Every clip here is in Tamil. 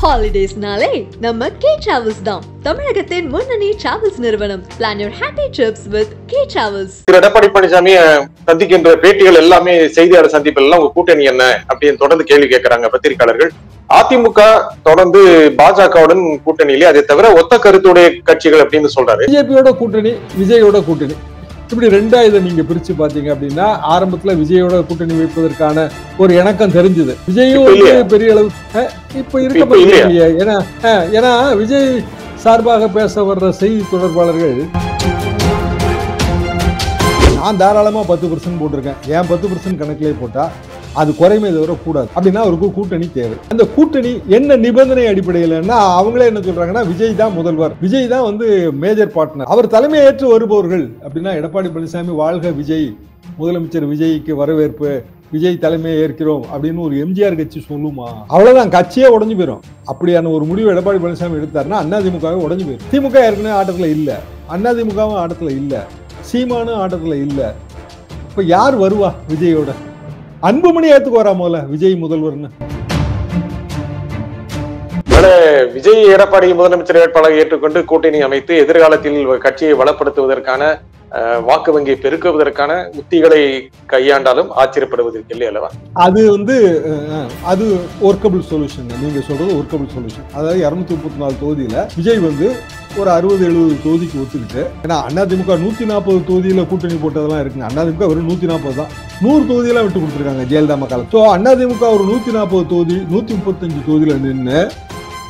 ஹாலிடேஸ்னாலே நம்ம கே டிராவல்ஸ் தான். தமிழகத்தின் முன்னணி டிராவல்ஸ் நிறுவனம். Plan your happy trips with K Travels. திரு எடப்பாடி பழனிசாமி சந்திக்கின்ற பேட்டிகள் எல்லாமே செய்தியாளர் சந்திப்பில் எல்லாம் உங்க கூட்டணி என்ன அப்படின்னு தொடர்ந்து கேள்வி கேட்கிறாங்க பத்திரிகையாளர்கள். அதிமுக தொடர்ந்து பாஜகவுடன் கூட்டணியிலே, அதை தவிர ஒத்த கருத்துடைய கட்சிகள் அப்படின்னு சொல்றாரு. பிஜேபியோட கூட்டணி, விஜயோட கூட்டணி, இப்படி ரெண்டா இதை நீங்க பிரிச்சு பாத்தீங்க அப்படின்னா, ஆரம்பத்துல விஜயோட கூட்டணி வைப்பதற்கான ஒரு இணக்கம் தெரிஞ்சது. விஜயும் பெரிய அளவு இப்ப இருக்க, ஏன்னா விஜய் சார்பாக பேச வர்ற செய்தி தொடர்பாளர்கள், நான் தாராளமா 10% போட்டிருக்கேன், ஏன் 10% கணக்கிலே போட்டா அது குறைமை தவிர கூடாது அப்படின்னா அவருக்கு கூட்டணி தேவை. அந்த கூட்டணி என்ன நிபந்தனை அடிப்படையில்னா, அவங்களே என்ன சொல்றாங்கன்னா, விஜய் தான் முதல்வர், விஜய் தான் மேஜர் பார்ட்னர், அவர் தலைமை ஏற்று வருபவர்கள் அப்படின்னா, எடப்பாடி பழனிசாமி வாழ்க விஜய், முதலமைச்சர் விஜய்க்கு வரவேற்பு, விஜய் தலைமையை ஏற்கிறோம் அப்படின்னு ஒரு எம்ஜிஆர் கட்சி சொல்லுமா? அவ்வளவுதான், கட்சியே உடஞ்சு போயிடும். அப்படியான ஒரு முடிவு எடப்பாடி பழனிசாமி எடுத்தாருன்னா அதிமுகவே உடஞ்சு போயிடும். திமுக ஏற்கனவே ஆட்டத்துல இல்ல, அதிமுகவும் ஆட்டத்துல இல்ல, சீமானும் ஆட்டத்துல இல்ல. இப்ப யார் வருவா விஜயோட? அன்புமணி ஏத்துக்கு வரா போல விஜய் முதல்வர்னு. விஜய் எடப்பாடி முதலமைச்சர் வேட்பாளரை ஏற்றுக்கொண்டு கூட்டணி அமைத்து எதிர்காலத்தில் கட்சியை வளப்படுத்துவதற்கான, வாக்கு வங்கி பெருக்குவதற்கான உத்திகளை கையாண்டாலும் ஆச்சரியப்படுவதற்கு இல்லை அல்லவா? அது ஒர்க்கபிள் சொல்யூஷன். நீங்க சொல்றது ஒர்க்கபிள் சொல்யூஷன். அதாவது 234 தொகுதியில விஜய் ஒரு 60-70 தொகுதிக்கு ஒத்துக்கிட்டு, ஏன்னா அதிமுக 140 தொகுதியில கூட்டணி போட்டதெல்லாம் இருக்குங்க. அதிமுக வெறும் 140 தான், 100 தொகுதியெல்லாம் விட்டு கொடுத்துருக்காங்க ஜெயலலிதா காலம். ஸோ அதிமுக ஒரு 140 தொகுதி, 135 தொகுதியில நின்று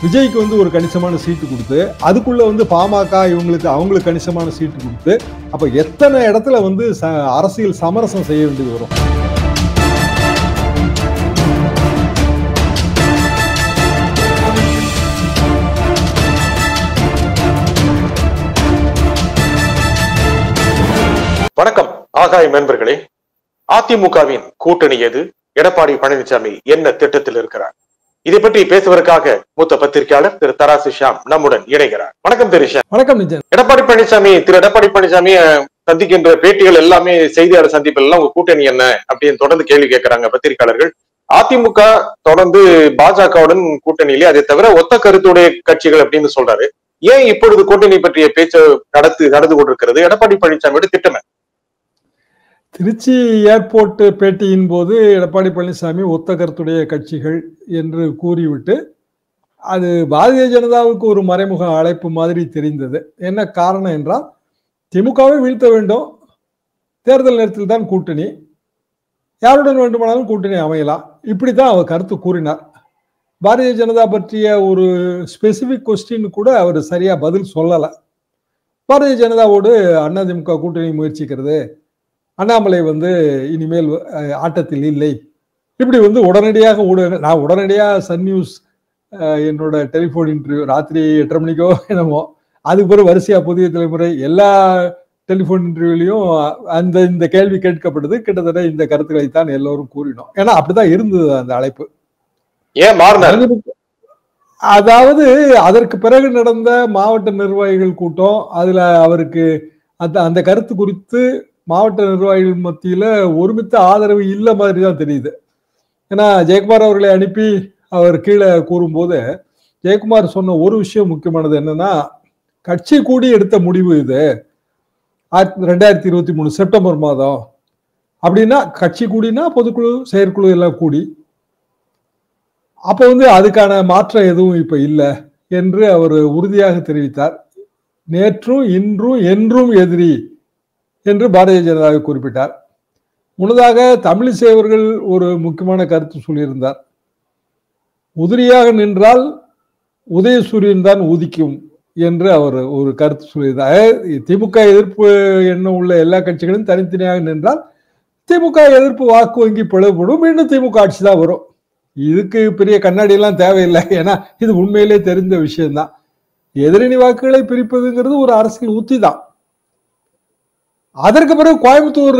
விஜய்க்கு ஒரு கணிசமான சீட்டு கொடுத்து, அதுக்குள்ள பாமக அவங்களுக்கு கணிசமான சீட்டு கொடுத்து, அப்ப எத்தனை இடத்துல அரசியல் சமரசம் செய்ய வேண்டியது வரும். வணக்கம் ஆகாயம் நண்பர்களே. அதிமுகவின் கூட்டணி எது? எடப்பாடி பழனிசாமி என்ன திட்டத்தில் இருக்கிறார்? இதை பற்றி பேசுவதற்காக மூத்த பத்திரிகையாளர் திரு தராசு ஷாம் நம்முடன் இணைகிறார். வணக்கம் திரு ஷாம். வணக்கம். திரு எடப்பாடி பழனிசாமி சந்திக்கின்ற பேட்டிகள் எல்லாமே செய்தியாளர் சந்திப்பில் எல்லாம் உங்க கூட்டணி என்ன அப்படின்னு தொடர்ந்து கேள்வி கேட்கிறாங்க பத்திரிகையாளர்கள். அதிமுக தொடர்ந்து பாஜகவுடன் கூட்டணியிலே, அதை தவிர ஒத்த கருத்துடைய கட்சிகள் அப்படின்னு சொல்றாரு. ஏன் இப்பொழுது கூட்டணி பற்றிய பேச்சு நடந்து கொண்டிருக்கிறது? எடப்பாடி பழனிசாமியோட திட்டம்? திருச்சி ஏர்போர்ட் பேட்டியின் போது எடப்பாடி பழனிசாமி ஒத்த கருத்துடைய கட்சிகள் என்று கூறிவிட்டு, அது பாரதிய ஜனதாவுக்கு ஒரு மறைமுக அழைப்பு மாதிரி தெரிந்தது. என்ன காரணம் என்றால், திமுகவை வீழ்த்த வேண்டும், தேர்தல் நேரத்தில் தான் கூட்டணி, யாருடன் வேண்டுமானாலும் கூட்டணி அமையலாம், இப்படித்தான் அவர் கருத்து கூறினார். பாரதிய ஜனதா பற்றிய ஒரு ஸ்பெசிபிக் கொஸ்டின் கூட அவர் சரியா பதில் சொல்லலை. பாரதிய ஜனதாவோடு அதிமுக கூட்டணி முயற்சிக்கிறது, அண்ணாமலை இனிமேல் ஆட்டத்தில் இல்லை, இப்படி உடனடியாக ஊடகங்கள், நான் உடனடியாக சன் நியூஸ் என்னோட டெலிஃபோன் இன்டர்வியூ ராத்திரி 8:30 மணிக்கோ என்னமோ, அதுக்கு பிறகு வரிசையா புதிய தலைமுறை எல்லா டெலிஃபோன் இன்டர்வியூலையும் இந்த கேள்வி கேட்கப்பட்டது. கிட்டத்தட்ட இந்த கருத்துக்களை தான் எல்லோரும் கூறினோம். ஏன்னா அப்படிதான் இருந்தது அந்த அழைப்பு. ஏன் மாறினார்? அதாவது அதற்கு பிறகு நடந்த மாவட்ட நிர்வாகிகள் கூட்டம், அதுல அவருக்கு அந்த கருத்து குறித்து மாவட்ட நிர்வாகிகள் மத்தியில ஒருமித்த ஆதரவு இல்ல மாதிரி தான் தெரியுது. ஏன்னா ஜெயக்குமார் அவர்களை அனுப்பி அவர் கீழே கூறும்போது, ஜெயக்குமார் சொன்ன ஒரு விஷயம் முக்கியமானது என்னன்னா, கட்சி கூடி எடுத்த முடிவு இது 2023 செப்டம்பர் மாதம். அப்படின்னா கட்சி கூடினா பொதுக்குழு செயற்குழு எல்லாம் கூடி, அப்ப அதுக்கான மாற்றம் எதுவும் இப்ப இல்லை என்று அவர் உறுதியாக தெரிவித்தார். நேற்றும் இன்றும் என்றும் எதிரி என்று பாரதிய ஜனதாவை குறிப்பிட்டார். முன்னதாக தமிழிசை அவர்கள் ஒரு முக்கியமான கருத்து சொல்லியிருந்தார். உதிரியாக நின்றால் உதயசூரியன் தான் உதிக்கும் என்று அவர் ஒரு கருத்து சொல்லியிருந்தார். திமுக எதிர்ப்பு எண்ணம் உள்ள எல்லா கட்சிகளும் தனித்தனியாக நின்றால் திமுக எதிர்ப்பு வாக்கு வங்கி பிளவுபடும், மீண்டும் திமுக ஆட்சி தான் வரும். இதுக்கு பெரிய கண்ணாடி எல்லாம் தேவையில்லை, ஏன்னா இது உண்மையிலே தெரிந்த விஷயம்தான். எதிரணி வாக்குகளை பிரிப்பதுங்கிறது ஒரு அரசியல் உத்தி தான். அதற்கு பிறகு கோயம்புத்தூர்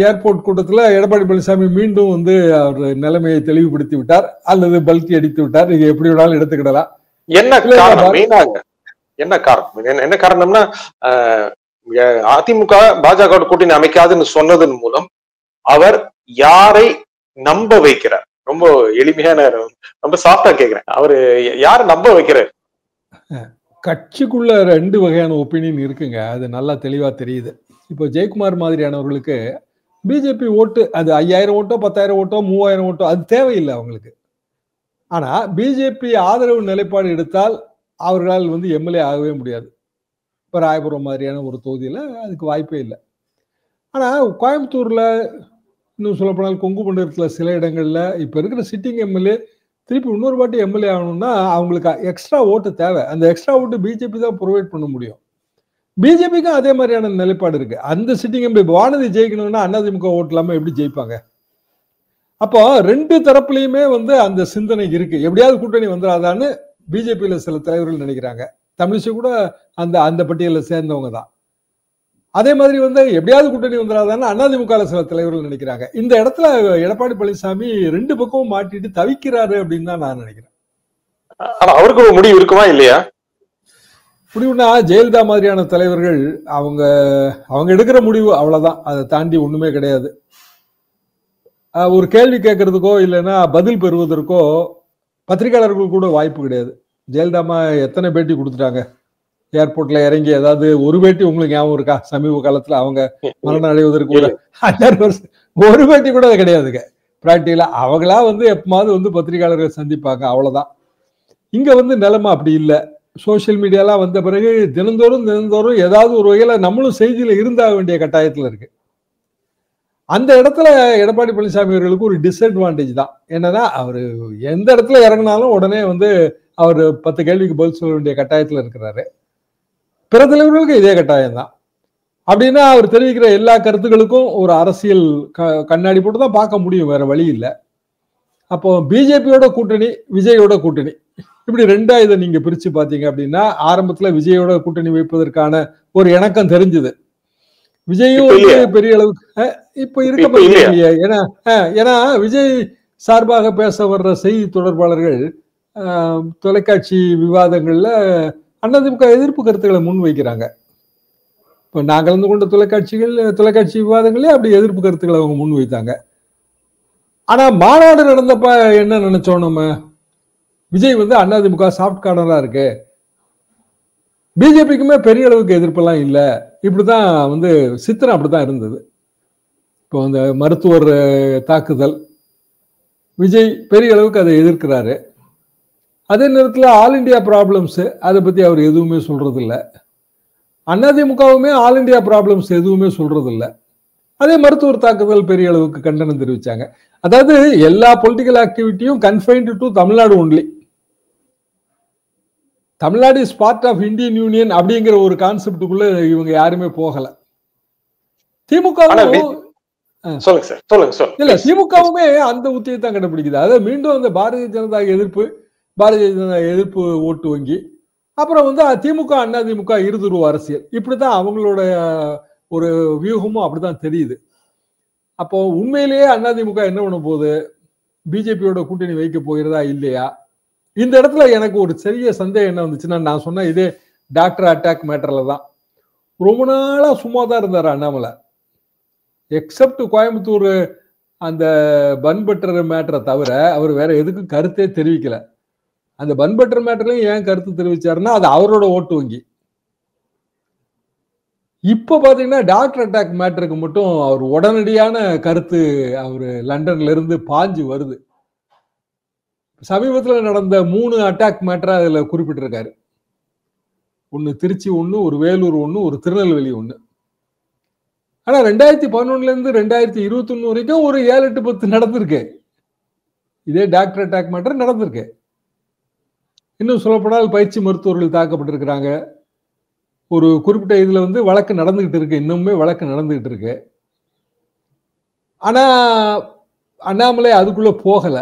ஏர்போர்ட் கூட்டத்தில் எடப்பாடி பழனிசாமி மீண்டும் அவர் நிலைமையை தெளிவுபடுத்தி விட்டார், அல்லது பல்கி அடித்து விட்டார். நீங்க எப்படி வேணாலும் எடுத்துக்கிடலாம். என்ன காரணம்னா, அதிமுக பாஜக கூட்டணி அமைக்காதுன்னு சொன்னதன் மூலம் அவர் யாரை நம்ப வைக்கிறார்? ரொம்ப எளிமையான, ரொம்ப சாஃப்டா கேக்குறேன். அவரு யார நம்ப வைக்கிறார்? கட்சிக்குள்ள 2 வகையான ஒப்பீனியன் இருக்குங்க. அது நல்லா தெளிவா தெரியுது. இப்போ ஜெயக்குமார் மாதிரியானவர்களுக்கு பிஜேபி ஓட்டு அது 5000 ஓட்டோ, 10,000 ஓட்டோ, 3000 ஓட்டோ அது தேவையில்லை அவங்களுக்கு. ஆனா பிஜேபி ஆதரவு நிலைப்பாடு எடுத்தால் அவர்களால் எம்எல்ஏ ஆகவே முடியாது. இப்ப ராயபுரம் மாதிரியான ஒரு தொகுதியில அதுக்கு வாய்ப்பே இல்லை. ஆனா கோயம்புத்தூர்ல, இன்னும் சொல்ல போனால் கொங்கு மண்டலத்துல சில இடங்கள்ல இப்ப இருக்கிற சிட்டிங் எம்எல்ஏ திருப்பி இன்னொரு வாட்டி எம்எல்ஏ ஆகணும்னா அவங்களுக்கு எக்ஸ்ட்ரா ஓட்டு தேவை. அந்த எக்ஸ்ட்ரா ஓட்டு பிஜேபி தான் ப்ரொவைட் பண்ண முடியும். பிஜேபிக்கும் அதே மாதிரியான நிலைப்பாடு இருக்கு. அந்த சிட்டிங் எம்எல்ஏ வானதி ஜெயிக்கணும்னா அதிமுக ஓட்டு இல்லாம எப்படி ஜெயிப்பாங்க? அப்போ 2 தரப்புலையுமே அந்த சிந்தனை இருக்கு. எப்படியாவது கூட்டணி வந்துடாதான்னு பிஜேபியில சில தலைவர்கள் நினைக்கிறாங்க. தமிழிசை கூட அந்த அந்த பட்டியலில் சேர்ந்தவங்க தான். அதே மாதிரி எப்படியாவது கூட்டணி வந்துடாதான்னு அதிமுக சில தலைவர்கள் நினைக்கிறாங்க. இந்த இடத்துல எடப்பாடி பழனிசாமி 2 பக்கமும் மாட்டிட்டு தவிக்கிறாரு அப்படின்னு தான் நான் நினைக்கிறேன். ஆனா அவருக்கு ஒரு முடிவு இருக்குமா இல்லையா? முடிவுனா ஜெயலலிதா மாதிரியான தலைவர்கள் அவங்க எடுக்கிற முடிவு அவ்வளவுதான். அதை தாண்டி ஒண்ணுமே கிடையாது. ஒரு கேள்வி கேட்கறதுக்கோ இல்லைன்னா பதில் பெறுவதற்கோ பத்திரிகையாளர்கள் கூட வாய்ப்பு கிடையாது. ஜெயலலிதாமா எத்தனை பேட்டி கொடுத்துட்டாங்க? ஏர்போர்ட்ல இறங்கி ஏதாவது ஒரு பேட்டி உங்களுக்கு ஞாபகம் இருக்கா? சமீப காலத்துல அவங்க மரணம் அடைவதற்கு கூட 5 வருஷம் ஒரு பேட்டி கூட அது கிடையாதுங்க. பிராக்டிகலா அவங்களா எப்பமாவது பத்திரிகையாளர்கள் சந்திப்பாங்க, அவ்வளவுதான். இங்க நிலைமை அப்படி இல்லை. சோசியல் மீடியாலாம் வந்த பிறகு தினந்தோறும் ஏதாவது ஒரு வகையில நம்மளும் செய்தியில இருந்தாக வேண்டிய கட்டாயத்துல இருக்கு. அந்த இடத்துல எடப்பாடி பழனிசாமி அவர்களுக்கு ஒரு டிஸ்அட்வான்டேஜ் தான். என்னன்னா அவரு எந்த இடத்துல இறங்கினாலும் உடனே அவர் 10 கேள்விக்கு பதில் சொல்ல வேண்டிய கட்டாயத்துல இருக்கிறாரு. பிற தலைவர்களுக்கு இதே கட்டாயம் தான். அப்படின்னா அவர் தெரிவிக்கிற எல்லா கருத்துக்களுக்கும் ஒரு அரசியல் கண்ணாடி போட்டு தான் பார்க்க முடியும், வேற வழி இல்லை. அப்போ பிஜேபியோட கூட்டணி, விஜயோட கூட்டணி, இப்படி 2ஆ இதை நீங்க பிரிச்சு பாத்தீங்க அப்படின்னா, ஆரம்பத்துல விஜயோட கூட்டணி வைப்பதற்கான ஒரு இணக்கம் தெரிஞ்சது. விஜயும் பெரிய அளவுக்கு இப்ப இருக்க முடியலையே. ஏன்னா விஜய் சார்பாக பேச வர்ற செய்தி தொடர்பாளர்கள் தொலைக்காட்சி விவாதங்கள்ல அதிமுக எதிர்ப்பு கருத்துக்களை முன் வைக்கிறாங்க. இப்ப நான் கலந்து கொண்ட தொலைக்காட்சி விவாதங்களே அப்படி எதிர்ப்பு கருத்துக்களை அவங்க முன் வைத்தாங்க. ஆனா மாநாடு நடந்தப்ப என்ன நினைச்சோம் நம்ம? விஜய் அதிமுக சாஃப்ட் கார்னரா இருக்கு, பிஜேபிக்குமே பெரிய அளவுக்கு எதிர்ப்பெல்லாம் இல்லை, இப்படிதான் சித்திரம் அப்படிதான் இருந்தது. இப்போ அந்த மருத்துவர் தாக்குதல், விஜய் பெரிய அளவுக்கு அதை எதிர்க்கிறாரு. அதே நேரத்தில் ஆல் இண்டியா ப்ராப்ளம்ஸ் அதை பத்தி அவர் எதுவுமே சொல்றது இல்லை. அதிமுகவுமே ஆல் இண்டியா ப்ராப்ளம்ஸ் எதுவுமே சொல்றது இல்லை. அதே மருத்துவர் தாக்குதல் பெரிய அளவுக்கு கண்டனம் தெரிவிச்சாங்க. அதாவது எல்லா பொலிட்டிக்கல் ஆக்டிவிட்டியும் confined to Tamil Nadu only. Tamil Nadu is part of Indian union அப்படிங்கிற ஒரு கான்செப்டுக்குள்ள இவங்க யாருமே போகல. திமுகவுமே அந்த உத்தியை தான் கண்டுபிடிக்குது. அதாவது மீண்டும் அந்த பாரதிய ஜனதா எதிர்ப்பு ஓட்டு வங்கி, அப்புறம் திமுக அதிமுக இருதுருவ அரசியல், இப்படிதான் அவங்களோட ஒரு வியூகமும் அப்படிதான் தெரியுது. அப்போ உண்மையிலேயே அதிமுக என்ன பண்ண போகுது? பிஜேபியோட கூட்டணி வைக்க போகிறதா இல்லையா? இந்த இடத்துல எனக்கு ஒரு பெரிய சந்தேகம் என்ன வந்துச்சுன்னா, நான் சொன்ன இதே டாக்டர் அட்டாக் மேட்டர்ல தான். ரொம்ப நாளா சும்மா தான் இருந்தாரு அண்ணாமலை. எக்ஸப்ட் கோயம்புத்தூர் அந்த பன் பட்டர் மேட்டரை தவிர அவர் வேற எதுக்கும் கருத்தே தெரிவிக்கல. அந்த பன் பட்டர் மேட்டர்லயும் ஏன் கருத்து தெரிவிச்சாருன்னா அது அவரோட ஓட்டு வங்கி. இப்ப பாத்தீங்கன்னா டாக்டர் அட்டாக் மேட்டருக்கு மட்டும் அவர் உடனடியான கருத்து அவரு லண்டன்ல இருந்து பாஞ்சு வருது. சமீபத்தில் நடந்த 3 அட்டாக் மேட்டரா அதுல குறிப்பிட்டிருக்காரு. ஒண்ணு திருச்சி, ஒண்ணு ஒரு வேலூர், ஒண்ணு ஒரு திருநெல்வேலி, ஒண்ணு. ஆனா 2011 இருந்து 2021 வரைக்கும் ஒரு 7, 8, 10 நடந்திருக்கு. இதே டாக்டர் அட்டாக் மேட்டர் நடந்திருக்கு. இன்னும் சொல்லப்போனால் பயிற்சி மருத்துவர்கள் தாக்கப்பட்டிருக்கிறாங்க. ஒரு குறிப்பிட்ட இதுல வழக்கு நடந்துகிட்டு இருக்கு, இன்னுமே வழக்கு நடந்துகிட்டு இருக்கு. ஆனா அண்ணாமலை அதுக்குள்ள போகல.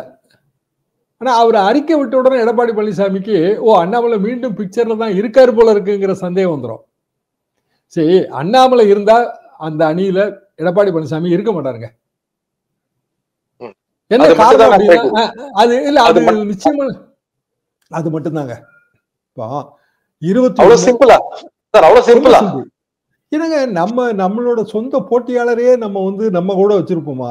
ஆனா அவர் அறிக்கை விட்ட உடனே எடப்பாடி பழனிசாமிக்கு அண்ணாமலை மீண்டும் பிக்சர்ல தான் இருக்காரு போல இருக்குங்கிற சந்தேகம் வந்துடும். சரி, அண்ணாமலை இருந்தா அந்த அணியில எடப்பாடி பழனிசாமி இருக்க மாட்டாருங்க. என்ன காரணம் அப்படின்னா அது இல்ல, அது நிச்சயமா அது மட்டும்தாங்க. இப்போ 20 என்னங்க நம்மளோட சொந்த போட்டியாளரே நம்ம நம்ம கூட வச்சிருப்போமா?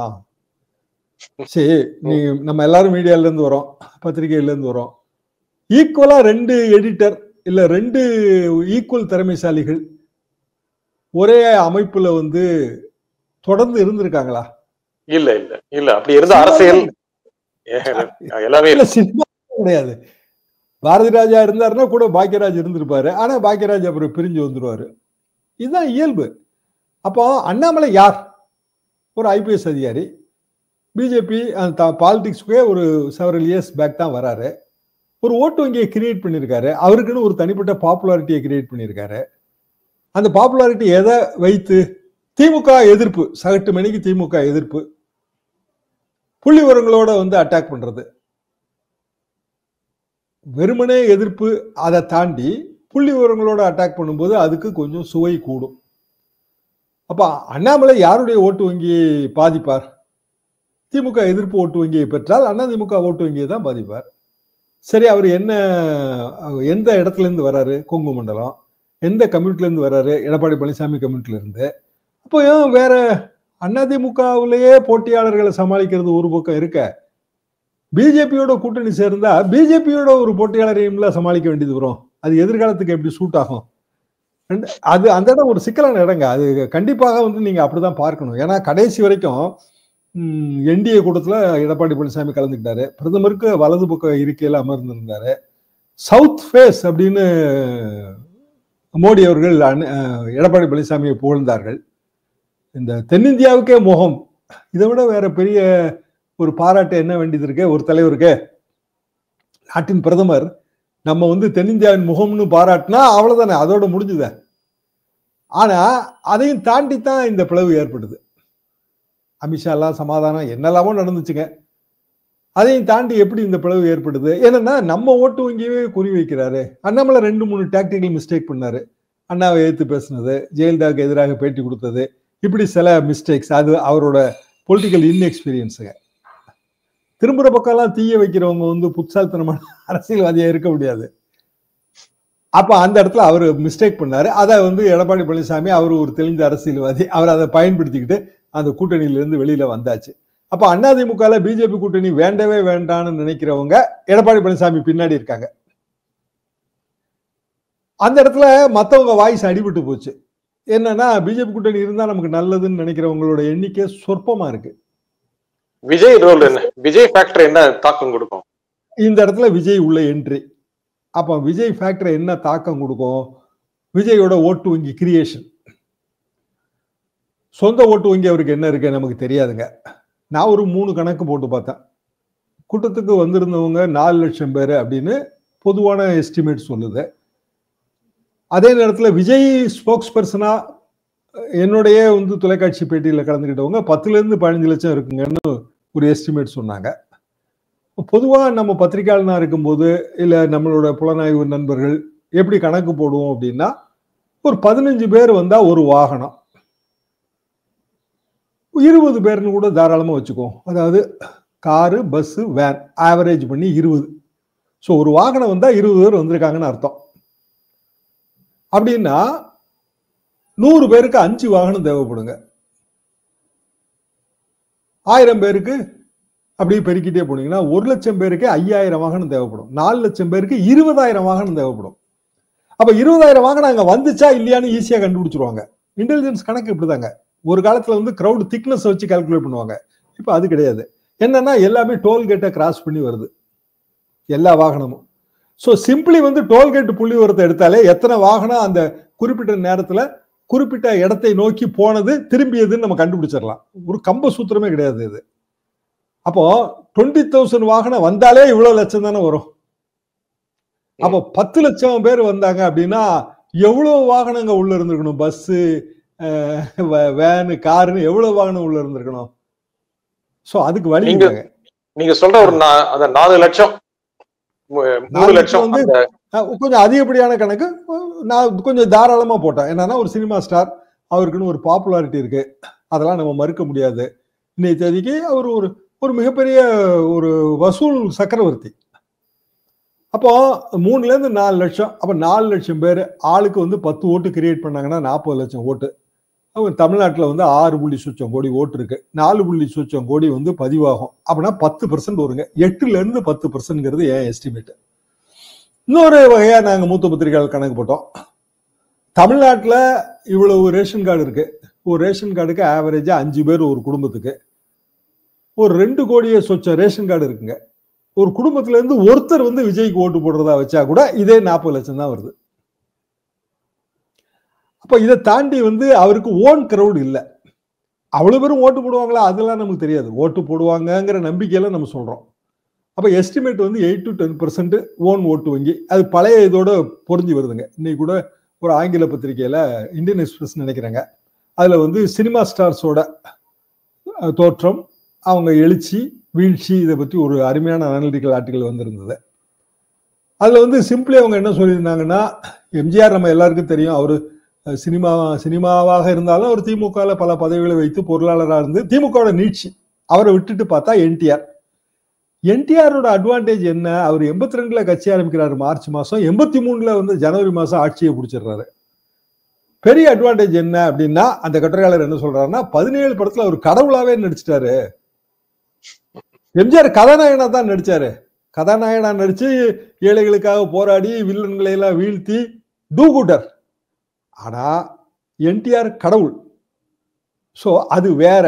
சரி, நீ நம்ம எல்லாரும் மீடியால இருந்து வரோம், பத்திரிகையில இருந்து வரோம். ஈக்குவலா 2 எடிட்டர் இல்ல 2 ஈக்குவல் திறமைசாலிகள் ஒரே அமைப்புல வந்து தொடர்ந்து இருந்திருக்காங்களா? இல்ல இல்ல இல்ல அப்படி இருந்த அரசியல் எல்லாமே இல்ல, சினிமா கிடையாது. பாரதி ராஜா இருந்தாருன்னா கூட பாக்கியராஜ் இருந்திருப்பாரு. ஆனா பாக்கியராஜ் அப்புறம் பிரிஞ்சு வந்துருவாரு. இதுதான் இயல்பு. அப்போ அண்ணாமலை யார்? ஒரு ஐபிஎஸ் அதிகாரி. பிஜேபி பாலிடிக்ஸ்க்கே ஒரு செவரல் இயர்ஸ் பேக் தான் வராரு. ஒரு ஓட்டு வங்கியை கிரியேட் பண்ணியிருக்காரு. அவருக்குன்னு ஒரு தனிப்பட்ட பாப்புலாரிட்டியை கிரியேட் பண்ணியிருக்காரு. அந்த பாப்புலாரிட்டி எதை வைத்து? திமுக எதிர்ப்பு, சகட்டு மணிக்கு திமுக எதிர்ப்பு, புள்ளி விவரங்களோட வந்து அட்டாக் பண்றது, வெறுமனே எதிர்ப்பு. அதை தாண்டி புள்ளி விவரங்களோட அட்டாக் பண்ணும்போது அதுக்கு கொஞ்சம் சுவை கூடும். அப்ப அண்ணாமலை யாருடைய ஓட்டு வங்கியை பாதிப்பார்? திமுக எதிர்ப்பு ஓட்டு வங்கியை பெற்றால் அதிமுக ஓட்டு வங்கியை தான் பாதிப்பார். சரி, அவர் என்ன, எந்த இடத்துல இருந்து வராரு? கொங்கு மண்டலம். எந்த கம்யூனிட்டில இருந்து வராரு? எடப்பாடி பழனிசாமி கம்யூனிட்டில இருந்து. அப்போ ஏன் வேற அதிமுகவிலேயே போட்டியாளர்களை சமாளிக்கிறது ஒரு பக்கம் இருக்க, பிஜேபியோட கூட்டணி சேர்ந்தா பிஜேபியோட ஒரு போட்டியாளரையும் சமாளிக்க வேண்டியது வரும். அது எதிர்காலத்துக்கு எப்படி சூட் ஆகும்? அது அந்த இடம் ஒரு சிக்கலான இடங்க. அது கண்டிப்பாக வந்து நீங்க அப்படிதான் பார்க்கணும். ஏன்னா கடைசி வரைக்கும் என்டிஏ கூட்டத்துல எடப்பாடி பழனிசாமி கலந்துக்கிட்டாரு. பிரதமருக்கு வலது பக்கம் இருக்கையில அமர்ந்திருந்தாரு. சவுத் ஃபேஸ் அப்படின்னு மோடி அவர்கள் எடப்பாடி பழனிசாமியை புகழ்ந்தார்கள். இந்த தென்னிந்தியாவுக்கே முகம், இதை விட வேற பெரிய ஒரு பாராட்டு என்ன வேண்டியது இருக்கு ஒரு தலைவருக்கு? நாட்டின் பிரதமர் நம்ம வந்து தென்னிந்தியாவின் முகம்னு பாராட்டினா அவ்வளவுதானே, அதோட முடிஞ்சுத. ஆனா அதையும் தாண்டி தான் இந்த பிளவு ஏற்படுது. அமித்ஷா எல்லாம் சமாதானம் என்னெல்லாமோ நடந்துச்சுங்க. அதையும் தாண்டி எப்படி இந்த பிளவு ஏற்படுது? ஏன்னா நம்ம ஓட்டு வங்கியவே குறி வைக்கிறாரு. அண்ணாமலை 2-3 டாக்டிக்கல் மிஸ்டேக் பண்ணாரு. அண்ணாவை எதிர்த்து பேசினது, ஜெயலலிதாவுக்கு எதிராக பேட்டி கொடுத்தது, இப்படி சில மிஸ்டேக்ஸ். அது அவரோட பொலிட்டிக்கல் இன்எக்ஸ்பீரியன்ஸுங்க. திரும்புற பக்கம்லாம் தீய வைக்கிறவங்க வந்து புத்தால்தனமான அரசியல்வாதியா இருக்க முடியாது. அப்ப அந்த இடத்துல அவர் மிஸ்டேக் பண்ணாரு. அதை வந்து எடப்பாடி பழனிசாமி, அவர் ஒரு தெளிந்த அரசியல்வாதி, அவர் அதை பயன்படுத்திக்கிட்டு அந்த கூட்டணியிலிருந்து வெளியில வந்தாச்சு. அப்ப அதிமுக பிஜேபி கூட்டணி வேண்டவே வேண்டான்னு நினைக்கிறவங்க எடப்பாடி பழனிசாமி பின்னாடி இருக்காங்க. அந்த இடத்துல மத்தவங்க வாய்ஸ் அடிபட்டு போச்சு. என்னன்னா பிஜேபி கூட்டணி இருந்தா நமக்கு நல்லதுன்னு நினைக்கிறவங்களோட எண்ணிக்கை சொற்பமா இருக்கு. விஜய் ரோல் என்ன? விஜய் ஃபேக்டர் என்ன தாக்கம் கொடுக்கும் இந்த இடத்துல? விஜய் உள்ள என்ட்ரி. அப்ப விஜய் ஃபேக்டர் என்ன தாக்கம் கொடுக்கும்? விஜயோட ஓட்டு வங்கி கிரியேஷன். சொந்த ஓட்டு வங்கி அவருக்கு என்ன இருக்கு நமக்கு தெரியாதுங்க. நான் ஒரு 3 கணக்கு போட்டு பார்த்தேன். கூட்டத்துக்கு வந்திருந்தவங்க 4 லட்சம் பேர் அப்படின்னு பொதுவான எஸ்டிமேட் சொல்லுது. அதே நேரத்தில் விஜய் ஸ்போக்ஸ் பர்சனா என்னுடைய வந்து தொலைக்காட்சி பேட்டியில் கலந்துக்கிட்டவங்க 10-15 லட்சம் இருக்குங்கன்னு ஒரு எஸ்டிமேட் சொன்னாங்க. பொதுவாக நம்ம பத்திரிகையாளனா இருக்கும்போது இல்லை நம்மளோட புலனாய்வு நண்பர்கள் எப்படி கணக்கு போடுவோம் அப்படின்னா, ஒரு 15 பேர் வந்தா ஒரு வாகனம், 20 பேர்னு கூட தாராளமா வச்சுக்குவோம். அதாவது காரு, பஸ், வேன் ஆவரேஜ் பண்ணி 20. ஸோ ஒரு வாகனம் வந்தா 20 பேர் வந்திருக்காங்கன்னு அர்த்தம். அப்படின்னா 100 பேருக்கு 5 வாகனம் தேவைப்படுங்க. 1000 பேருக்கு அப்படியே பெருக்கிட்டே போனீங்கன்னா 1 லட்சம் பேருக்கு 5000 வாகனம் தேவைப்படும். 4 லட்சம் பேருக்கு 20,000 வாகனம் தேவைப்படும். அப்ப 20,000 வாகனம் அங்க வந்துச்சா இல்லையான்னு ஈஸியா கண்டுபிடிச்சிருவாங்க. இன்டெலிஜென்ஸ் கணக்கு இப்படிதாங்க. ஒரு காலத்துல வந்து கிரௌட் திக்னஸ் வச்சு கால்குலேட் பண்ணுவாங்க. இப்ப அது கிடையாது. என்னன்னா எல்லாமே டோல்கேட்டை கிராஸ் பண்ணி வருது எல்லா வாகனமும். ஸோ சிம்பிளி வந்து டோல்கேட் புள்ளி விவரத்தை எடுத்தாலே எத்தனை வாகனம் அந்த குறிப்பிட்ட நேரத்துல குறிப்பிட்ட இடத்தை நோக்கி போனது திரும்பியதுன்னு நம்ம கண்டுபிடிச்சிடலாம். ஒரு கம்ப சூத்திரமே கிடையாது இது. அப்போ 20,000 வாகனம் வந்தாலே இவ்வளவு லட்சம் தானே வரும். அப்போ 10 லட்சம் பேர் வந்தாங்க அப்படின்னா எவ்வளவு வாகனங்க உள்ள இருந்திருக்கணும்? பஸ், வேனு, காருன்னு எவ்வளவு வாகனம் உள்ள இருந்திருக்கணும்? சோ அதுக்கு வழி நீங்க சொல்ற ஒரு 4 லட்சம் 3 லட்சம் வந்து கொஞ்சம் அதிகப்படியான கணக்கு. நான் கொஞ்சம் தாராளமா போட்டேன். என்னன்னா ஒரு சினிமா ஸ்டார், அவருக்குன்னு ஒரு பாப்புலாரிட்டி இருக்கு, அதெல்லாம் நம்ம மறுக்க முடியாது. இன்னைக்கு தேதிக்கு அவர் ஒரு மிகப்பெரிய ஒரு வசூல் சக்கரவர்த்தி. அப்போ 3ல இருந்து 4 லட்சம். அப்ப 4 லட்சம் பேர் ஆளுக்கு வந்து 10 ஓட்டு கிரியேட் பண்ணாங்கன்னா 40 லட்சம் ஓட்டு. அவங்க தமிழ்நாட்டில் வந்து 6 கோடி ஓட்டு இருக்கு, 4 கோடி வந்து பதிவாகும். அப்படின்னா 10% வருங்க. 8ல இருந்து 10%ங்கிறது ஏன் எஸ்டிமேட். இன்னொரு வகையா நாங்க மூத்த பத்திரிகையாளர் கணக்கு போட்டோம். தமிழ்நாட்டில் இவ்வளவு ரேஷன் கார்டு இருக்கு. ஒரு ரேஷன் கார்டுக்கு ஆவரேஜா 5 பேர் ஒரு குடும்பத்துக்கு. ஒரு 2 கோடியே சொச்சம் ரேஷன் கார்டு இருக்குங்க. ஒரு குடும்பத்துல இருந்து ஒருத்தர் வந்து விஜய்க்கு ஓட்டு போடுறதா வச்சா கூட இதே 40 லட்சம் தான் வருது. அப்ப இதை தாண்டி வந்து அவருக்கு ஓன் கிரௌட் இல்ல. அவ்வளவு பேரும் ஓட்டு போடுவாங்களா அதெல்லாம் நமக்கு தெரியாது. ஓட்டு போடுவாங்கங்கிற நம்பிக்கையில நம்ம சொல்றோம். அப்ப எஸ்டிமேட் வந்து 8 to 10% ஓன் ஓட்டு வங்கி. அது பழைய இதோட பொருந்தி வருதுங்க. இன்னைக்கு கூட ஒரு ஆங்கில பத்திரிகையில இந்தியன் எக்ஸ்பிரஸ் நினைக்கிறாங்க, அதுல வந்து சினிமா ஸ்டார்ஸோட தோற்றம், அவங்க எழுச்சி வீழ்ச்சி, இதை பற்றி ஒரு அருமையான அனலிட்டிக்கல் ஆர்டிகல் வந்திருந்தது. அதுல வந்து சிம்பிளி அவங்க என்ன சொல்லியிருந்தாங்கன்னா, எம்ஜிஆர் நம்ம எல்லாருக்கும் தெரியும், அவரு சினிமாவாக இருந்தாலும் அவர் திமுகவில் பல பதவிகளை வைத்து பொருளாளராக இருந்து திமுகவோட நீட்சி. அவரை விட்டுட்டு பார்த்தா என்டிஆரோட அட்வான்டேஜ் என்ன, அவர் 82ல கட்சி ஆரம்பிக்கிறாரு மார்ச் மாசம், 83ல வந்து ஜனவரி மாசம் ஆட்சியை பிடிச்சிடுறாரு. பெரிய அட்வான்டேஜ் என்ன அப்படின்னா, அந்த கட்டுரையாளர் என்ன சொல்றாருன்னா, 17 படத்துல அவர் கடவுளாவே நடிச்சிட்டாரு. எம்ஜிஆர் கதாநாயகனா தான் நடிச்சாரு. கதாநாயகனா நடிச்சு ஏழைகளுக்காக போராடி வில்லன்களை எல்லாம் வீழ்த்தி டூ குட்டர். ஆனா என்டிஆர் கடவுள். சோ அது வேற.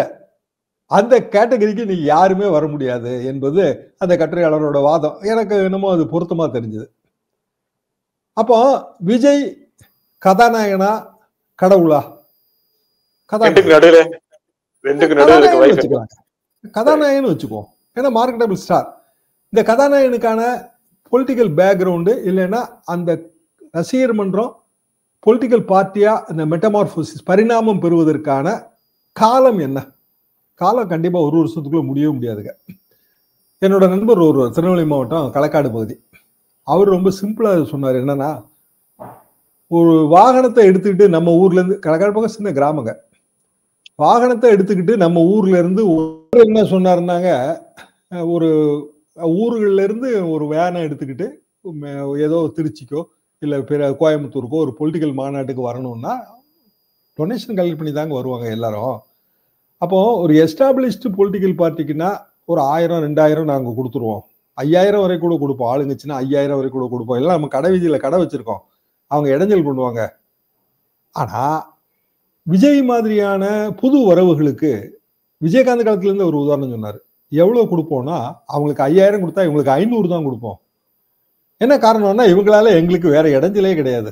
அந்த கேட்டகரிக்கு நீ யாருமே வர முடியாது என்பது அந்த கட்டுரையாளரோட வாதம். எனக்கு என்னமோ அது பொருத்தமா தெரிஞ்சது. அப்போ விஜய் கதாநாயகனா கடவுளா? கதாநாயகன் வச்சுக்குவோம். ஏன்னா மார்க்கெட்டபிள் ஸ்டார். இந்த கதாநாயகனுக்கான பொலிட்டிக்கல் பேக்ரவுண்டு இல்லைன்னா அந்த ரசிகர் மன்றம் பொலிட்டிக்கல் பார்ட்டியா இந்த மெட்டமார்போசிஸ் பரிணாமம் பெறுவதற்கான காலம் என்ன? காலம் கண்டிப்பா ஒரு வருஷத்துக்குள்ள முடியவே முடியாதுங்க. என்னோட நண்பர் ஒருவர் திருநெல்வேலி மாவட்டம் களக்காடு பகுதி, அவர் ரொம்ப சிம்பிளா சொன்னார். என்னன்னா, ஒரு வாகனத்தை எடுத்துக்கிட்டு நம்ம ஊர்ல இருந்து, களக்காடு பக்கம் சின்ன கிராமங்க, வாகனத்தை எடுத்துக்கிட்டு நம்ம ஊர்ல இருந்து என்ன சொன்னாருன்னாங்க, ஒரு ஊர்கள்ல இருந்து ஒரு வேனை எடுத்துக்கிட்டு ஏதோ திருச்சிக்கோ இல்ல கோயம்புத்தூருக்கோ ஒரு பொலிட்டிக்கல் மாநாட்டுக்கு வரணும்னா டொனேஷன் கலெக்ட் பண்ணி தாங்க வருவாங்க எல்லாரும். அப்போ ஒரு எஸ்டாப்ளிஷ்டு பொலிட்டிக்கல் பார்ட்டிக்குன்னா ஒரு 1000 2000 நாங்க கொடுத்துருவோம், 5000 வரை கூட கொடுப்போம். ஆளுங்கச்சுன்னா 5000 வரை கூட கொடுப்போம். எல்லாம் நம்ம கடை வீதியில கடை வச்சிருக்கோம், அவங்க இடைஞ்சல் பண்ணுவாங்க. ஆனா விஜய் மாதிரியான புது வரவுகளுக்கு விஜயகாந்த் காலத்துல இருந்து ஒரு உதாரணம் சொன்னாரு. எவ்வளவு கொடுப்போம்னா, அவங்களுக்கு 5000 கொடுத்தா இவங்களுக்கு 500 தான் கொடுப்போம். என்ன காரணம்னா, இவங்களால எங்களுக்கு வேற இடைஞ்சலே கிடையாது.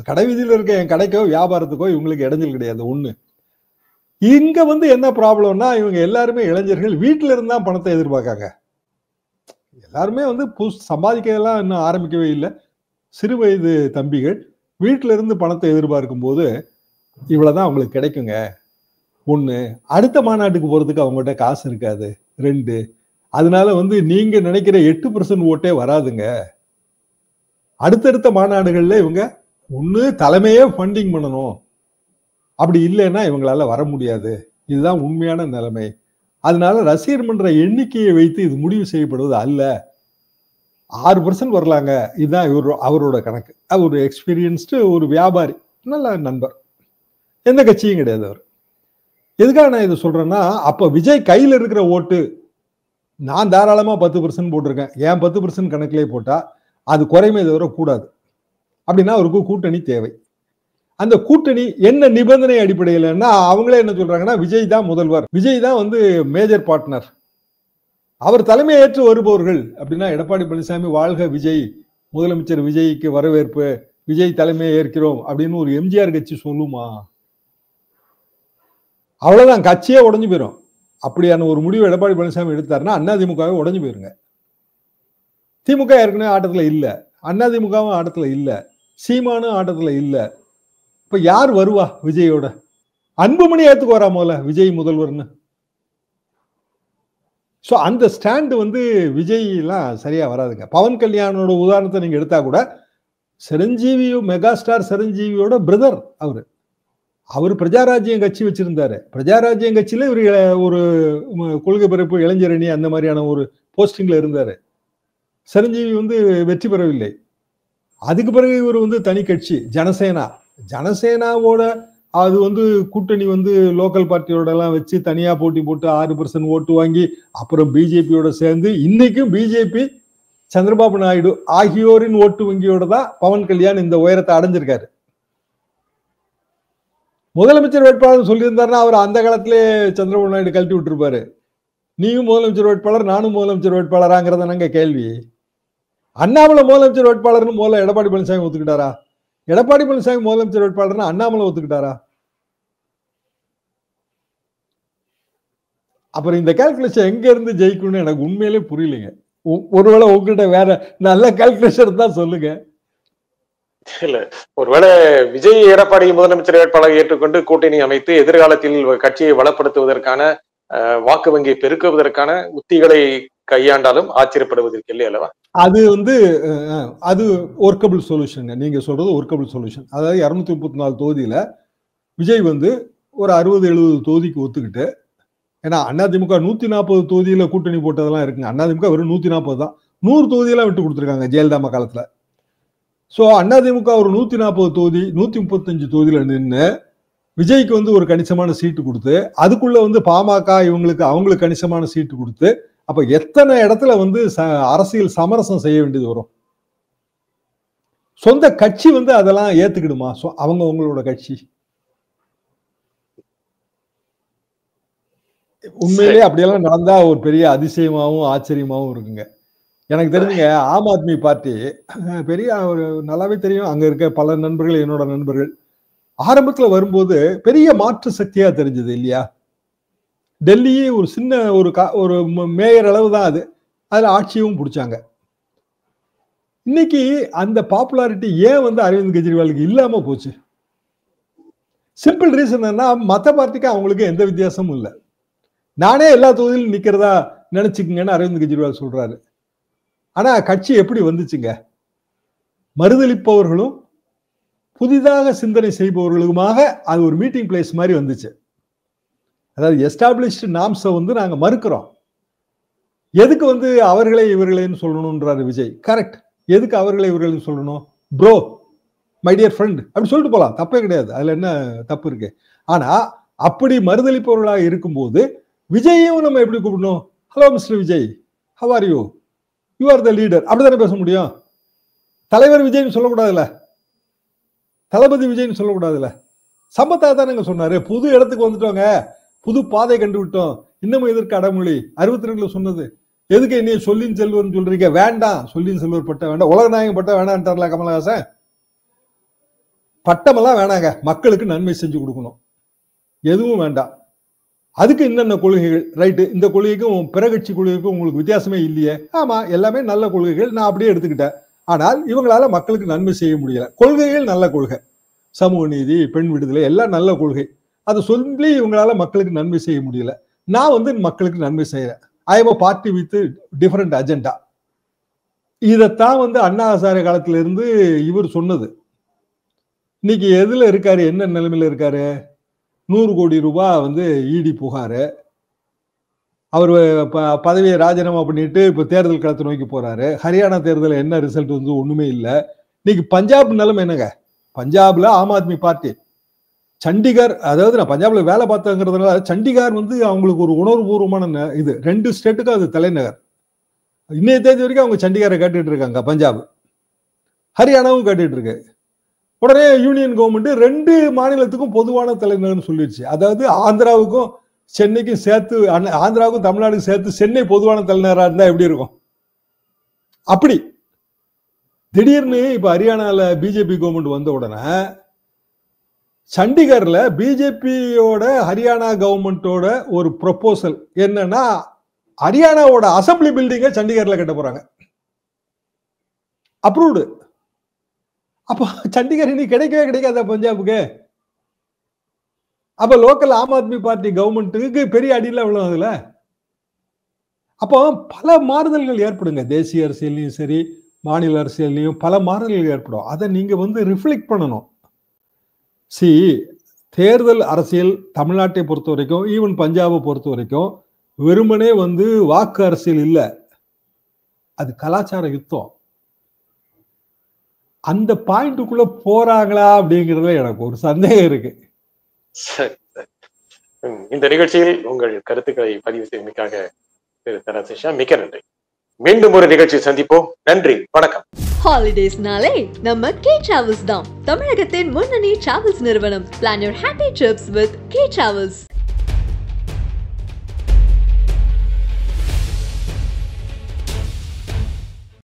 கடை வீதியில இருக்க என் கடைக்கோ வியாபாரத்துக்கோ இவங்களுக்கு இடைஞ்சல் கிடையாது. ஒண்ணு. இங்க வந்து என்ன ப்ராப்ளம்னா, இவங்க எல்லாருமே இளைஞர்கள் வீட்டுல இருந்தா பணத்தை எதிர்பார்க்காங்க. எல்லாருமே வந்து சம்பாதிக்கலாம் இன்னும் ஆரம்பிக்கவே இல்லை. சிறு வயது தம்பிகள் வீட்டுல இருந்து பணத்தை எதிர்பார்க்கும் போது இவ்வளவுதான் அவங்களுக்கு கிடைக்குங்க. ஒண்ணு, அடுத்த மாநாட்டுக்கு போறதுக்கு அவங்ககிட்ட காசு இருக்காது. 2, அதனால வந்து நீங்க நினைக்கிற 8% ஓட்டே வராதுங்க. அடுத்தடுத்த மாநாடுகள்ல இவங்க ஒண்ணு தலைமையே ஃபண்டிங் பண்ணணும், அப்படி இல்லைன்னா இவங்களால வர முடியாது. இதுதான் உண்மையான நிலைமை. அதனால ரசிகர் மன்ற எண்ணிக்கையை வைத்து இது முடிவு செய்யப்படுவது அல்ல. 6% வரலாங்க. இதுதான் அவரோட கணக்கு. ஒரு எக்ஸ்பீரியன்ஸ்டு ஒரு வியாபாரி, நல்ல நண்பர், எந்த கட்சியும் கிடையாது அவர். எதுக்காக நான் இதை சொல்றேன்னா, அப்ப விஜய் கையில் இருக்கிற ஓட்டு நான் தாராளமா 10% போட்டிருக்கேன், ஏன் 10% கணக்கிலே போட்டா அது குறைமை தவிர கூடாது. அப்படின்னா அவருக்கு கூட்டணி தேவை. அந்த கூட்டணி என்ன நிபந்தனை அடிப்படையில்னா, அவங்களே என்ன சொல்றாங்கன்னா, விஜய் தான் முதல்வர், விஜய் தான் வந்து மேஜர் பார்ட்னர், அவர் தலைமை ஏற்று வருபவர்கள். அப்படின்னா எடப்பாடி பழனிசாமி வாழ்க விஜய், முதலமைச்சர் விஜய்க்கு வரவேற்பு, விஜய் தலைமையை ஏற்கிறோம் அப்படின்னு ஒரு எம்ஜிஆர் கட்சி சொல்லுமா? அவ்வளவுதான், கட்சியே உடஞ்சு போயிடும். அப்படியான ஒரு முடிவு எடப்பாடி பழனிசாமி எடுத்தாருன்னா அதிமுகவே உடஞ்சு போயிருங்க. திமுக ஏற்கனவே ஆட்டத்துல இல்ல, அதிமுகவும் ஆட்டத்துல இல்ல, சீமானும் ஆட்டத்துல இல்ல. இப்ப யார் வருவா விஜயோட? அன்புமணி ஏத்துக்கு வரா முதல்ல விஜய் முதல்வர்னு. சோ அந்த ஸ்டாண்ட் வந்து விஜய் எல்லாம் சரியா வராதுங்க. பவன் கல்யாணோட உதாரணத்தை நீங்க எடுத்தா கூட, சிரஞ்சீவி மெகா ஸ்டார் சிரஞ்சீவியோட பிரதர் அவர் பிரஜாராஜ்யம் கட்சி வச்சிருந்தாரு. பிரஜாராஜ்யம் கட்சியில இவர் ஒரு கொள்கை பரப்பு இளைஞரணி அந்த மாதிரியான ஒரு போஸ்டிங்ல இருந்தாரு. சிரஞ்சீவி வந்து வெற்றி பெறவில்லை. அதுக்கு பிறகு இவர் வந்து தனி கட்சி ஜனசேனா, ஜனசேனாவோட அது வந்து கூட்டணி வந்து லோக்கல் பார்ட்டியோட எல்லாம் வச்சு தனியா போட்டி போட்டு 6% ஓட்டு வாங்கி அப்புறம் பிஜேபியோட சேர்ந்து இன்னைக்கும் பிஜேபி சந்திரபாபு நாயுடு ஆகியோரின் ஓட்டு வங்கியோட தான் பவன் கல்யாண் இந்த உயரத்தை அடைஞ்சிருக்காரு. முதலமைச்சர் வேட்பாளர் சொல்லியிருந்தாருன்னா அவர் அந்த காலத்திலே சந்திரபாபு நாயுடு கழட்டி விட்டுருப்பாரு. நீயும் முதலமைச்சர் வேட்பாளர், நானும் முதலமைச்சர் வேட்பாளராங்கிறத நாங்க கேள்வி. அண்ணாமலை முதலமைச்சர் வேட்பாளர்னு முதல்ல எடப்பாடி பழனிசாமி ஒத்துக்கிட்டாரா? எடப்பாடி பழனிசாமி முதலமைச்சர் வேட்பாளர்னு அண்ணாமலை ஒத்துக்கிட்டாரா? அப்புறம் இந்த கால்குலேஷன் எங்க இருந்து ஜெயிக்கணும்னு எனக்கு உண்மையிலே புரியலைங்க. ஒருவேளை உங்ககிட்ட வேற நல்ல கால்குலேஷன் தான் சொல்லுங்க. இல்ல, ஒருவேளை விஜய் எடப்பாடி முதலமைச்சர் வேட்பாளரை ஏற்றுக்கொண்டு கூட்டணி அமைத்து எதிர்காலத்தில் கட்சியை வளப்படுத்துவதற்கான வாக்கு வங்கியை பெருக்குவதற்கான உத்திகளை கையாண்டாலும் ஆச்சரியப்படுவதற்கு இல்லை அல்லவா? அது வந்து அது ஒர்க்கபிள் சொல்யூஷன். நீங்க சொல்றது ஒர்க்கபிள் சொல்யூஷன். அதாவது 234 தொகுதியில விஜய் வந்து ஒரு 60-70 தொகுதிக்கு ஒத்துக்கிட்டு, ஏன்னா அதிமுக 140 தொகுதியில கூட்டணி போட்டதெல்லாம் இருக்குங்க. அதிமுக வெறும் 140 தான், 100 தொகுதியெல்லாம் விட்டு கொடுத்துருக்காங்க ஜெயலலிதா காலத்துல. சோ அதிமுக ஒரு 140 தொகுதி 135 தொகுதியில நின்று விஜய்க்கு வந்து ஒரு கணிசமான சீட்டு கொடுத்து, அதுக்குள்ள வந்து பாமக அவங்களுக்கு கணிசமான சீட்டு கொடுத்து, அப்ப எத்தனை இடத்துல வந்து அரசியல் சமரசம் செய்ய வேண்டியது வரும்? சொந்த கட்சி வந்து அதெல்லாம் ஏத்துக்கிடுமா? அவங்களோட கட்சி உண்மையிலேயே அப்படியெல்லாம் நடந்தா ஒரு பெரிய அதிசயமாவும் ஆச்சரியமாவும் இருக்குங்க. எனக்கு தெரிஞ்சுங்க, ஆம் ஆத்மி பார்ட்டி பெரிய ஒரு நல்லாவே தெரியும். அங்க இருக்க பல நண்பர்கள், என்னோட நண்பர்கள், ஆரம்பத்துல வரும்போது பெரிய மாற்று சக்தியா தெரிஞ்சது இல்லையா? டெல்லியே ஒரு சின்ன ஒரு மேயர் அளவு தான் அது, அதுல ஆட்சியும் பிடிச்சாங்க. இன்னைக்கு அந்த பாப்புலாரிட்டி ஏன் வந்து அரவிந்த் கெஜ்ரிவாலுக்கு இல்லாம போச்சு? சிம்பிள் ரீசன் என்ன, மத்த பார்ட்டிக்கு அவங்களுக்கு எந்த வித்தியாசமும் இல்லை. நானே எல்லா தொகுதியிலும் நிக்கிறதா நினைச்சுக்குங்கன்னு அரவிந்த் கெஜ்ரிவால் சொல்றாரு. ஆனா கட்சி எப்படி வந்துச்சுங்க? மறுதளிப்பவர்களும் புதிதாக சிந்தனை செய்பவர்களுமாக அது ஒரு மீட்டிங் பிளேஸ் மாதிரி வந்துச்சு. அதாவது எஸ்டாப்ளிஷ்டு நாம்ஸை வந்து நாங்க மறுக்கிறோம். எதுக்கு வந்து அவர்களே இவர்களேன்னு சொல்லணும்ன்றாரு விஜய். கரெக்ட். எதுக்கு அவர்களே இவர்கள்னு சொல்லணும்? ப்ரோ, மை டியர் ஃப்ரெண்ட் அப்படி சொல்லிட்டு போலாம், தப்பே கிடையாது. அதுல என்ன தப்பு இருக்கு? ஆனா அப்படி மறுதளிப்பவர்களாக இருக்கும்போது விஜயையும் நம்ம எப்படி கூப்பிடணும்? Hello mister Vijay, how are you, you are the leader, அப்படித்தானே பேச முடியும். தலைவர் விஜய்னு சொல்லக்கூடாதுல்ல, தளபதி விஜய்னு சொல்லக்கூடாதுல்ல. சம்பத்தா தானே சொன்னாரு, புது இடத்துக்கு வந்துட்டோங்க, புது பாதை கண்டு விட்டோம், இன்னமும் எதற்கு அடமொழி 62ல சொன்னது, எதுக்கு என்னைய சொல்லின் செல்வர்னு சொல்றீங்க? வேண்டாம், சொல்லின் செல்வர் பட்ட வேண்டாம், உலகநாயகம் பட்ட வேணான்ட்டார்ல கமலஹாசன். பட்டமெல்லாம் வேணாங்க, மக்களுக்கு நன்மை செஞ்சு கொடுக்கணும், எதுவும் வேண்டாம். அதுக்கு என்னென்ன கொள்கைகள் ரைட்டு, இந்த கொள்கைக்கும் பிறகட்சி கொள்கைக்கும் உங்களுக்கு வித்தியாசமே இல்லையே. ஆமா, எல்லாமே நல்ல கொள்கைகள், நான் அப்படியே எடுத்துக்கிட்டேன். ஆனால் இவங்களால மக்களுக்கு நன்மை செய்ய முடியல. கொள்கைகள் நல்ல கொள்கை, சமூக நீதி, பெண் விடுதலை எல்லாம் நல்ல கொள்கை, அதை சொல்லி இவங்களால மக்களுக்கு நன்மை செய்ய முடியல. நான் வந்து மக்களுக்கு நன்மை செய்யறேன். I am a party with different agenda. இதைத்தான் வந்து அண்ணா ஹசாரே காலத்துல இருந்து இவர் சொன்னது. இன்னைக்கு எதுல இருக்காரு, என்ன நிலைமையில இருக்காரு? 100 கோடி ரூபாய் வந்து இடி புகாரு. அவர் பதவியை ராஜினாமா பண்ணிட்டு இப்ப தேர்தல் களத்தை நோக்கி போறாரு. ஹரியானா தேர்தல் என்ன ரிசல்ட் வந்து ஒண்ணுமே இல்லை. இன்னைக்கு பஞ்சாப் நிலைமை என்னங்க? பஞ்சாப்ல ஆம் ஆத்மி பார்ட்டி, சண்டிகர், அதாவது நான் பஞ்சாப்ல வேலை பார்த்தங்கிறதுனால சண்டிகார் வந்து அவங்களுக்கு ஒரு உணர்வுபூர்வமான இது, 2 ஸ்டேட்டுக்கும் அது தலைநகர். இன்னைய தேதி வரைக்கும் அவங்க சண்டிகாரை கேட்டுட்டு இருக்காங்க. பஞ்சாப், ஹரியானாவும் கேட்டுட்டு இருக்கு. உடனே யூனியன் கவர்மெண்ட் 2 மாநிலத்துக்கும் பொதுவான தலைநகர்னு சொல்லிடுச்சு. அதாவது ஆந்திராவுக்கும் சென்னைக்கும் சேர்த்து, ஆந்திராவுக்கும் தமிழ்நாடுக்கும் சேர்த்து சென்னை பொதுவான தலைநகராக இருந்தா எப்படி இருக்கும்? அப்படி திடீர்னு இப்ப ஹரியானால பிஜேபி கவர்மெண்ட் வந்த உடனே சண்டிகர்ல பிஜேபியோட ஹரியானா கவர்மெண்டோட ஒரு ப்ரொபோசல் என்னன்னா, ஹரியானாவோட அசம்பிளி பில்டிங்க சண்டிகர்ல கட்ட போறாங்க. அப்ரூவ்டு. அப்ப சண்டிகர் இனி கிடைக்கவே கிடைக்காத பஞ்சாபுக்கு. அப்ப லோக்கல் ஆம் ஆத்மி பார்ட்டி கவர்மெண்ட்டுக்கு பெரிய அடியில் விழும் அதுல. அப்போ பல மாறுதல்கள் ஏற்படுங்க. தேசிய அரசியலையும் சரி, மாநில அரசியலையும் பல மாறுதல்கள் ஏற்படும். அதை நீங்க வந்து ரிஃப்ளெக்ட் பண்ணணும். தேர்தல் அரசியல் தமிழ்நாட்டை பொறுத்த வரைக்கும், ஈவன் பஞ்சாபை பொறுத்த வரைக்கும் வெறுமனே வந்து வாக்கு அரசியல் இல்லை, அது கலாச்சார யுத்தம். அந்த பாயிண்ட்டுக்குள்ள போறாங்களா அப்படிங்கிறதுல எனக்கு ஒரு சந்தேகம் இருக்கு. சரி, சரி. இந்த நிகழ்ச்சியில் உங்கள் கருத்துக்களை பதிவு செய்தமைக்காக திரு தராசிஷா மிக்க நன்றி. மீண்டும் ஒரு நிகழ்ச்சியில் சந்திப்போம். நன்றி, வணக்கம். ஹாலிடேஸ்னாலே நம்ம கே டிராவல்ஸ் தான். தமிழகத்தின் முன்னணி டிராவல்ஸ் நிறுவனம். Plan your happy trips with K Travels.